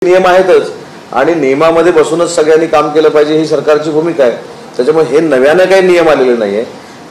नियम आहेतच आणि नियमामध्ये बसूनच सगळ्यांनी काम केलं पाहिजे ही सरकारची भूमिका आहे. त्याच्यामुळे हे नव्याने काही नियम आलेले नाहीये.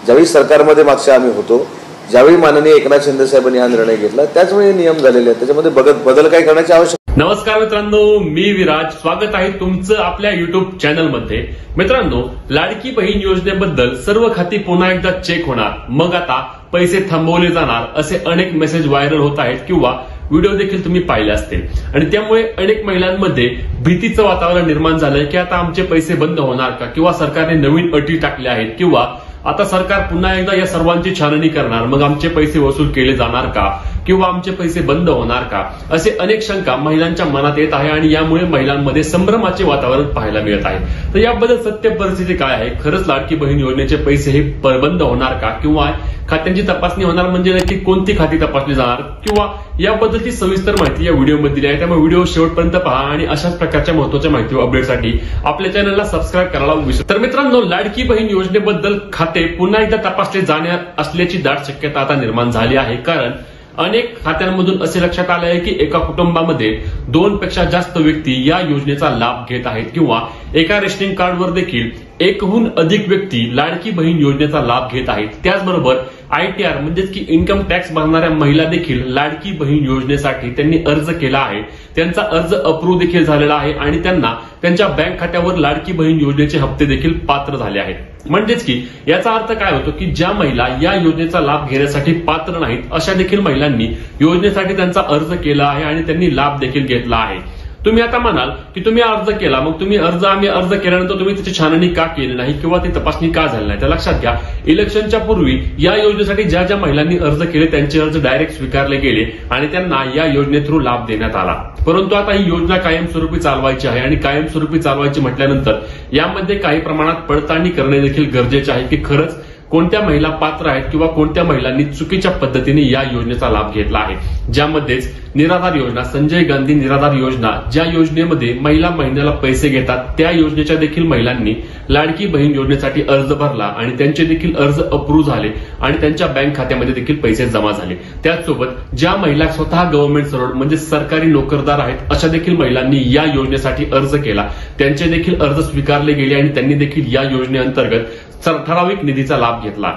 ज्यावेळी सरकारमध्ये मागच्या आम्ही होतो, ज्यावेळी माननीय एकनाथ शिंदे साहेबांनी हा निर्णय घेतला त्याचवेळी नियम झालेले आहेत. त्याच्यामध्ये बदल काही करण्याची आवश्यकता. नमस्कार मित्रांनो, मी विराज. स्वागत आहे तुमचं आपल्या युट्यूब चॅनलमध्ये. मित्रांनो, लाडकी बहीण योजनेबद्दल सर्व खाती पुन्हा एकदा चेक होणार, मग आता पैसे थांबवले जाणार असे अनेक मेसेज व्हायरल होत आहेत किंवा व्हिडिओ देखील तुम्ही पाहिले असतील. आणि त्यामुळे अनेक महिलांमध्ये भीतीचं वातावरण निर्माण झालंय की आता आमचे पैसे बंद होणार का, किंवा सरकारने नवीन अटी टाकल्या आहेत, किंवा आता सरकार पुन्हा एकदा या सर्वांची छाननी करणार, मग आमचे पैसे वसूल केले जाणार का, किंवा आमचे पैसे बंद होणार का, असे अनेक शंका महिलांच्या मनात येत आहे. आणि यामुळे महिलांमध्ये संभ्रमाचे वातावरण पाहायला मिळत आहे. तर याबद्दल सत्य परिस्थिती काय आहे, खरंच लाडकी बहीण योजनेचे पैसे हे बंद होणार का, किंवा खात्यांची तपासणी होणार, म्हणजे नक्की कोणती खाती तपासली जाणार, किंवा याबद्दलची सविस्तर माहिती या व्हिडिओमध्ये दिली आहे. त्यामुळे व्हिडिओ शेवटपर्यंत पहा आणि अशाच प्रकारच्या महत्त्वाच्या माहिती अपडेटसाठी आपल्या चॅनलला सबस्क्राईब करायला विसरू. तर मित्रांनो, लाडकी बहीण योजनेबद्दल खाते पुन्हा एकदा तपासले जाणार असल्याची दाट शक्यता आता निर्माण झाली आहे. कारण अनेक खात्यांमधून असे लक्षात आले आहे की एका कुटुंबामध्ये 2 पेक्षा जास्त व्यक्ती या योजनेचा लाभ घेत आहेत, किंवा एका रेशनिंग कार्डवर देखील 1हून अधिक व्यक्ती लाडकी बहीण योजनेचा लाभ घेत आहेत. त्याचबरोबर ITR म्हणजेच की इन्कम टॅक्स भरणाऱ्या महिला देखील लाडकी बहीण योजनेसाठी त्यांनी अर्ज केला आहे. त्यांचा अर्ज अप्रूव्ह देखील झालेला आहे आणि त्यांना त्यांच्या बँक खात्यावर लाडकी बहीण योजनेचे हप्ते देखील पात्र झाले आहेत. म्हणजेच की याचा अर्थ काय होतो की ज्या महिला या योजनेचा लाभ घेण्यासाठी पात्र नाहीत अशा देखील महिलांनी योजनेसाठी त्यांचा अर्ज केला आहे आणि त्यांनी लाभ देखील घेतला आहे. तुम्ही आता म्हणाल की तुम्ही अर्ज केला, मग आम्ही अर्ज केल्यानंतर तुम्ही त्याची छाननी का केली नाही, किंवा ती तपासणी का झाली नाही. तर लक्षात घ्या, इलेक्शनच्या पूर्वी या योजनेसाठी ज्या ज्या महिलांनी अर्ज केले त्यांचे अर्ज डायरेक्ट स्वीकारले गेले आणि त्यांना या योजने थ्रू लाभ देण्यात आला. परंतु आता ही योजना कायमस्वरूपी चालवायची आहे आणि कायमस्वरूपी चालवायची म्हटल्यानंतर यामध्ये काही प्रमाणात पडताळणी करणे देखील गरजेचे आहे की खरंच कोणत्या महिला पात्र आहेत किंवा कोणत्या महिलांनी चुकीच्या पद्धतीने या योजनेचा लाभ घेतला आहे. ज्यामध्येच निराधार योजना, संजय गांधी निराधार योजना, ज्या योजनेमध्ये महिला महिन्याला पैसे घेतात त्या योजनेच्या देखील महिलांनी लाडकी बहीण योजनेसाठी अर्ज भरला आणि त्यांचे देखील अर्ज अप्रूव्ह झाले आणि त्यांच्या बँक खात्यामध्ये देखील पैसे जमा झाले. त्याचसोबत ज्या महिला स्वतः गव्हर्नमेंट सर्व्हंट म्हणजे सरकारी नोकरदार आहेत अशा देखील महिलांनी या योजनेसाठी अर्ज केला, त्यांचे देखील अर्ज स्वीकारले गेले आणि त्यांनी देखील या योजनेअंतर्गत ठराविक निधीचा लाभ घेतला.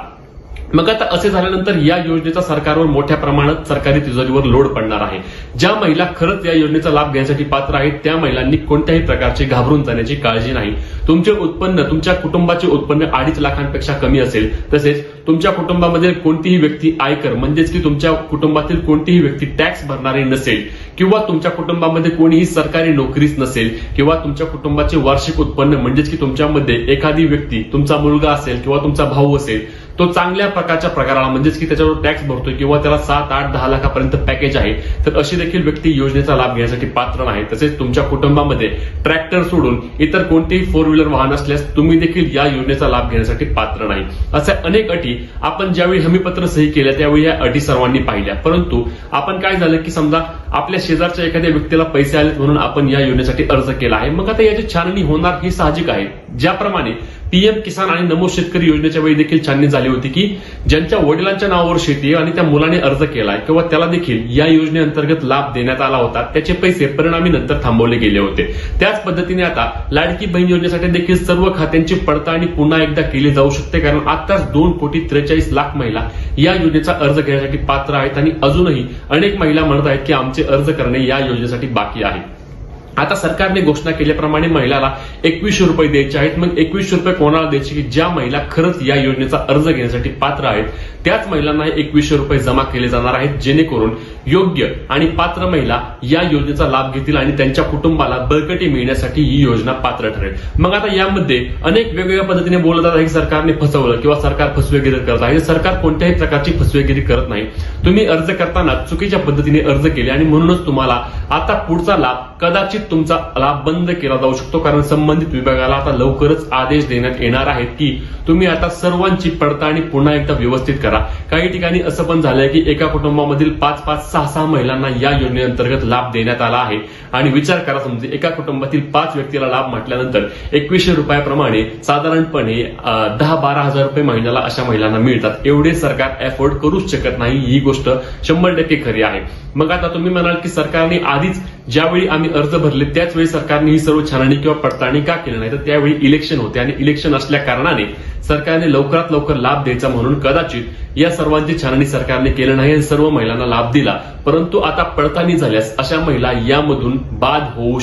मग आता असे झाल्यानंतर या योजनेचा सरकारवर मोठ्या प्रमाणात सरकारी तिजोरीवर लोड पडणार आहे. ज्या महिला खरंच या योजनेचा लाभ घेण्यासाठी पात्र आहेत त्या महिलांनी कोणत्याही प्रकारची घाबरून जाण्याची काळजी नाही. तुमचे उत्पन्न, तुमच्या कुटुंबाचे उत्पन्न 2.5 लाखांपेक्षा कमी असेल, तसेच तुमच्या कुटुंबामध्ये कोणतीही व्यक्ती आयकर म्हणजेच की तुमच्या कुटुंबातील कोणतीही व्यक्ती टॅक्स भरणारी नसेल, किंवा तुमच्या कुटुंबामध्ये कोणीही सरकारी नोकरीच नसेल, किंवा तुमच्या कुटुंबाचे वार्षिक उत्पन्न म्हणजेच की तुमच्यामध्ये एखादी व्यक्ती, तुमचा मुलगा असेल किंवा तुमचा भाऊ असेल, तो चांगल्या प्रकारच्या प्रकाराला म्हणजेच की त्याच्यावर टॅक्स भरतोय किंवा त्याला 7, 8, 10 लाखापर्यंत पॅकेज आहे, तर अशी देखील व्यक्ती योजनेचा लाभ घेण्यासाठी पात्र नाही. तसेच तुमच्या कुटुंबामध्ये ट्रॅक्टर सोडून इतर कोणतेही 4 व्हीलर वाहन असल्यास तुम्ही देखील या योजनेचा लाभ घेण्यासाठी पात्र नाही. अशा अनेक अटी आपण ज्यावेळी हमीपत्र सही केल्या त्यावेळी या अटी सर्वांनी पाहिल्या. परंतु आपण काय झालं की समजा आपल्या शेजारच्या एखाद्या व्यक्तीला पैसे आलेत म्हणून आपण या योजनेसाठी अर्ज केला आहे, मग आता याची छाननी होणार ही साहजिक आहे. ज्याप्रमाणे PM किसान आणि नमो शेतकरी योजनेच्या वेळी देखील छाननी झाली होती की ज्यांच्या वडिलांच्या नावावर शेती आहे आणि त्या मुलाने अर्ज केलाय किंवा त्याला देखील या योजनेअंतर्गत लाभ देण्यात आला होता, त्याचे पैसे परिणामी नंतर थांबवले गेले होते. त्याच पद्धतीने आता लाडकी बहीण योजनेसाठी देखील सर्व खात्यांची पडताळणी पुन्हा एकदा केली जाऊ शकते. कारण आताच 2,43,00,000 महिला या योजनेचा अर्ज घेण्यासाठी पात्र आहेत आणि अजूनही अनेक महिला म्हणत आहेत की आमचे अर्ज करणे या योजनेसाठी बाकी आहे. आता सरकारने घोषणा केल्याप्रमाणे महिलाला 2100 रुपये द्यायचे आहेत. मग 2100 रुपये कोणाला द्यायचे की ज्या महिला खरंच या योजनेचा अर्ज घेण्यासाठी पात्र आहेत त्याच महिलांना 2100 रुपये जमा केले जाणार आहेत, जेणेकरून योग्य आणि पात्र महिला या योजनेचा लाभ घेतील आणि त्यांच्या कुटुंबाला बळकटी मिळण्यासाठी ही योजना पात्र ठरेल. मग आता यामध्ये अनेक वेगवेगळ्या पद्धतीने बोलत आहे की सरकारने फसवलं किंवा सरकार फसवेगिरी करत आहे. सरकार कोणत्याही प्रकारची फसवेगिरी करत नाही. तुम्ही अर्ज करताना चुकीच्या पद्धतीने अर्ज केले आणि म्हणूनच तुम्हाला आता पुढचा लाभ कदाचित तुमचा लाभ बंद केला जाऊ शकतो. कारण संबंधित विभागाला आता लवकरच आदेश देण्यात येणार आहेत की तुम्ही आता सर्वांची पडताळणी पुन्हा एकदा व्यवस्थित करा. काही ठिकाणी असं पण झालंय की एका कुटुंबामधील 5-5, 6 महिलांना या योजनेअंतर्गत लाभ देण्यात आला आहे. आणि विचार करा, समजा एका कुटुंबातील 5 व्यक्तीला लाभ म्हटल्यानंतर 2100 रुपयाप्रमाणे साधारणपणे 10-12 हजार रुपये महिन्याला अशा महिलांना मिळतात. एवढे सरकार अफोर्ड करूच शकत नाही, ही गोष्ट 100% खरी आहे. मग आता तुम्ही म्हणाल की सरकारने आधीच ज्यावेळी आम्ही अर्ज भरले त्याच वेळी सरकारने ही सर्व छाननी किंवा पडताळणी का केली नाही? तर त्यावेळी इलेक्शन होते आणि इलेक्शन असल्या कारणाने सरकारने लवकरात लवकर लाभ द्यायचा म्हणून कदाचित या सर्वांची छाननी सरकारने केलं नाही आणि सर्व महिलांना लाभ दिला. परंतु आता पडताळणी झाल्यास अशा महिला यामधून बाद होऊ